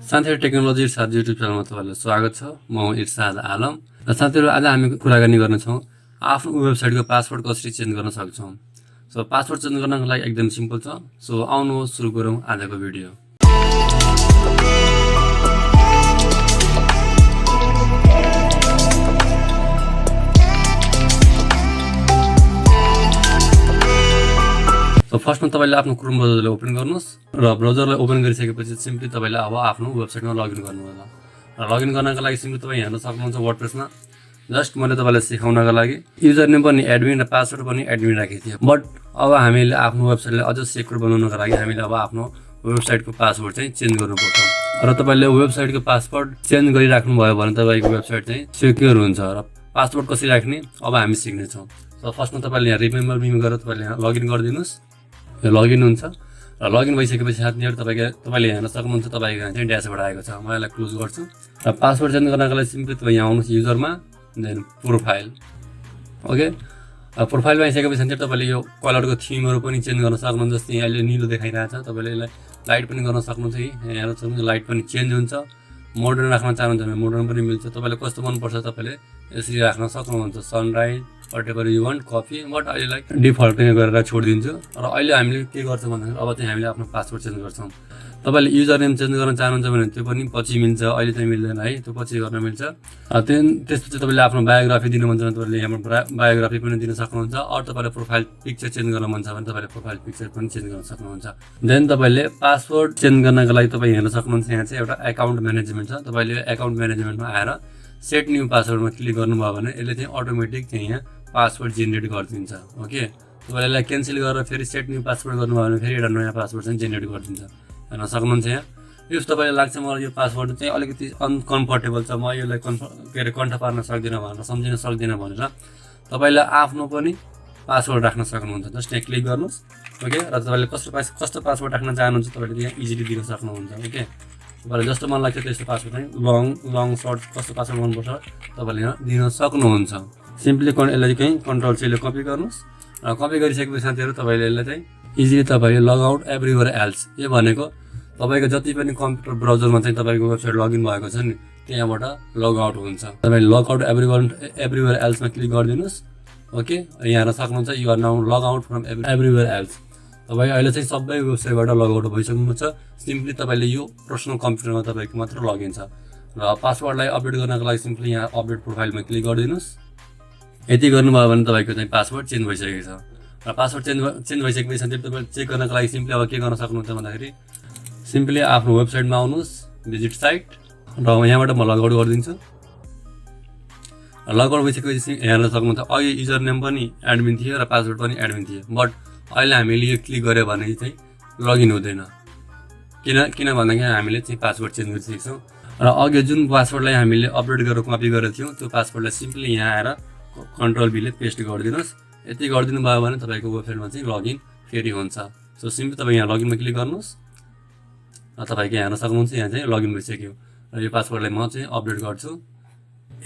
साथीहरु टेक्नोलोजी इर्शाद युट्युब च्यानलमा तपाईहरुलाई स्वागत छ। म इर्शाद आलम। र साथीहरु आज हामी कुराकानी गर्न छौं आफ्नो वेबसाइटको पासवर्ड कसरी चेन्ज गर्न सक्छौं। सो पासवर्ड चेन्ज गर्नको लागि एकदम सिम्पल छ। सो आउनुहोस् सुरु गरौँ आजको भिडियो। फर्स्टमा तपाईले आफ्नो क्रोम ब्राउजरलाई ओपन गर्नुस् र ब्राउजरलाई ओपन गरिसकेपछि सिम्पली तपाईले अब आफ्नो वेबसाइटमा लगइन गर्नु होला। र लगइन गर्नको लागि सिम्पली तपाई हेर्न सक्नुहुन्छ वर्डप्रेसमा जस्ट मैले तपाईलाई सिकाउनको लागि युजर नेम पनि एडमिन र पासवर्ड पनि एडमिन राखेको थिएँ। बट अब हामीले आफ्नो वेबसाइटलाई अझ सेक्युर बनाउनको लागि हामीले अब आफ्नो वेबसाइटको पासवर्ड चाहिँ चेन्ज गर्नुपर्छ। र तपाईले वेबसाइटको पासवर्ड चेन्ज गरिराख्नु भयो भने तपाईको वेबसाइट चाहिँ सेक्युर हुन्छ। र पासवर्ड कसरी राख्ने अब हामी सिक्ने छौं। सो फर्स्टमा तपाईले यहाँ रिमेम्बर मी गरेर तपाईले यहाँ लगइन गरिदिनुस्। यो लगइन हुन्छ र लगइन भइसकेपछि साथीहरु तपाईले हेर्न सक्नुहुन्छ तपाईको यहाँ चाहिँ ड्यासबोर्ड आएको छ। म यसलाई क्लोज गर्छु र पासवर्ड चेन्ज गर्नको लागि सिम्पली तपाई यहाँ आउनुस् युजरमा देन प्रोफाइल। ओके प्रोफाइलमा आइसकेपछि तपाईले यो कलरको थीमहरु पनि चेन्ज गर्न सक्नुहुन्छ। जस्तै यहाँ अहिले नीलो देखाइरहेछ तपाईले यसलाई लाइट पनि गर्न सक्नुहुन्छ। यहाँ हेर्न सक्नुहुन्छ लाइट पनि चेन्ज हुन्छ। मोडर्न राख्न चाहनुहुन्छ भने मोडर्न पनि मिल्छ। तपाईले कस्तो मन पर्छ तपाईले यसरी राख्न सक्नुहुन्छ। Sunrise whatever you want copy but अहिले लाइक डिफल्ट नै गरेर छोडिदिन्छु। र अहिले हामीले के गर्छौं भन्दाखेरि अब चाहिँ हामीले आफ्नो पासवर्ड चेन्ज गर्छौं। तपाईले युजर नेम चेन्ज गर्न चाहनुहुन्छ भने त्यो पनि पछि मिल्छ, अहिले चाहिँ मिल्दैन है, त्यो पछि गर्न मिल्छ। त्यसपछि तपाईले आफ्नो बायोग्राफी दिनु मन छ भने तपाईले यहाँ बायोग्राफी पनि दिन सक्नुहुन्छ। अर तपाईले प्रोफाइल पिक्चर चेन्ज गर्न मन छ भने तपाईले प्रोफाइल पिक्चर पनि चेन्ज गर्न सक्नुहुन्छ। देन तपाईले पासवर्ड चेन्ज गर्नको लागि तपाई हेर्न सक्नुहुन्छ यहाँ चाहिँ एउटा अकाउन्ट म्यानेजमेन्ट छ। तपाईले अकाउन्ट म्यानेजमेन्टमा आएर सेट न्यू पासवर्डमा क्लिक गर्नुभयो भने यसले चाहिँ अटोमेटिक चाहिँ यहाँ पासवर्ड जेनेरेट गरिदिन्छ। ओके तपाईले यसलाई क्यान्सल गरेर फेरि सेट न्यू पासवर्ड गर्नुभयो भने फेरि एउटा नयाँ पासवर्ड चाहिँ जेनेरेट गरिदिन्छ। हेर्न सक्नुहुन्छ यहाँ। इफ तपाईलाई लाग्छ मलाई यो पासवर्ड चाहिँ अलिकति अनकम्फर्टेबल छ, म यसलाई कन्ठ पार्न सक्दिनँ भनेर सम्झिन सक्दिनँ भनेर तपाईले आफ्नो पनि पासवर्ड राख्न सक्नुहुन्छ। जस्ट यहाँ क्लिक गर्नुस्। ओके र तपाईले कस्तो पासवर्ड राख्न चाहनुहुन्छ तपाईले यहाँ इजिली दिन सक्नुहुन्छ। ओके तपाईलाई जस्तो मन लाग्छ त्यस्तो पासवर्ड चाहिँ लङ सर्ट कस्तो पासवर्ड मन पर्छ तपाईले यहाँ दिन सक्नुहुन्छ। सिम्पली यसलाई चाहिँ कन्ट्रोल C ले कपी गर्नुस्। र कपी गरिसकेपछि साथीहरु तपाईले यसलाई चाहिँ इजिली तपाईले लग आउट एभ्रीवेयर एल्स यो भनेको तपाईको जति पनि कम्प्युटर ब्राउजरमा चाहिँ तपाईको वेबसाइट लगइन भएको छ नि त्यहाँबाट लग आउट हुन्छ। तपाईले लग आउट एभ्रीवेयर एल्समा क्लिक गरिदिनुस्। ओके यहाँ हेर्न सक्नुहुन्छ you are now log out from everywhere else. तपाई अहिले चाहिँ सबै वेबसाइटबाट लग आउट भइसक्नुहुन्छ। सिम्पली तपाईले यो पर्सनल कम्प्युटरमा तपाईको मात्र लगइन छ। र पासवर्डलाई अपडेट गर्नको लागि सिम्पली यहाँ अपडेट प्रोफाइलमा क्लिक गरिदिनुस्। यति गर्नुभयो भने तपाईको चाहिँ पासवर्ड चेन्ज भइसकेको छ। र पासवर्ड चेन्ज भइसकेपछि तपाईले चेक गर्नको लागि सिम्पली अब के गर्न सक्नुहुन्छ भन्दाखेरि सिम्पली आफ्नो वेबसाइटमा आउनुस् भिजिट साइट र यहाँबाट म लग आउट गरिदिन्छु। लग आउट भइसकेपछि हेर्न सक्नुहुन्छ अघि युजर नेम पनि एडमिन थियो र पासवर्ड पनि एडमिन थियो। बट अहिले हामीले यो क्लिक गर्यो भने चाहिँ लगइन हुँदैन। किन भन्दाखेरि हामीले चाहिँ पासवर्ड चेन्ज गरिसकेको छौं। र अघि जुन पासवर्डलाई हामीले अपडेट गरेर कपी गरेको थियौं त्यो पासवर्डलाई सिम्पली यहाँ आएर कन्ट्रोल B ले पेस्ट गरिदिनुस्। यति गरिदिनु भयो भने तपाईको वेबसाइटमा चाहिँ लगइन फेरि हुन्छ। सो सिम्पली तपाई यहाँ लगइनमा क्लिक गर्नुस्। र तपाईको यहाँ हेर्न सक्नुहुन्छ यहाँ चाहिँ लगइन भइसक्यो। र यो पासवर्डलाई म चाहिँ अपडेट गर्छु।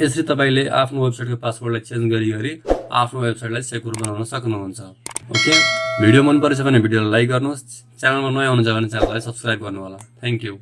यसरी तपाईले आफ्नो वेबसाइटको पासवर्डलाई चेन्ज गरी आफ्नो वेबसाइटलाई सेक्युर बनाउन सक्नुहुन्छ। ओके भिडियो मन परेछ भने भिडियोलाई लाइक गर्नुस्। च्यानलमा नयाँ हुनुहुन्छ भने च्यानललाई सब्स्क्राइब गर्नु होला। Thank you.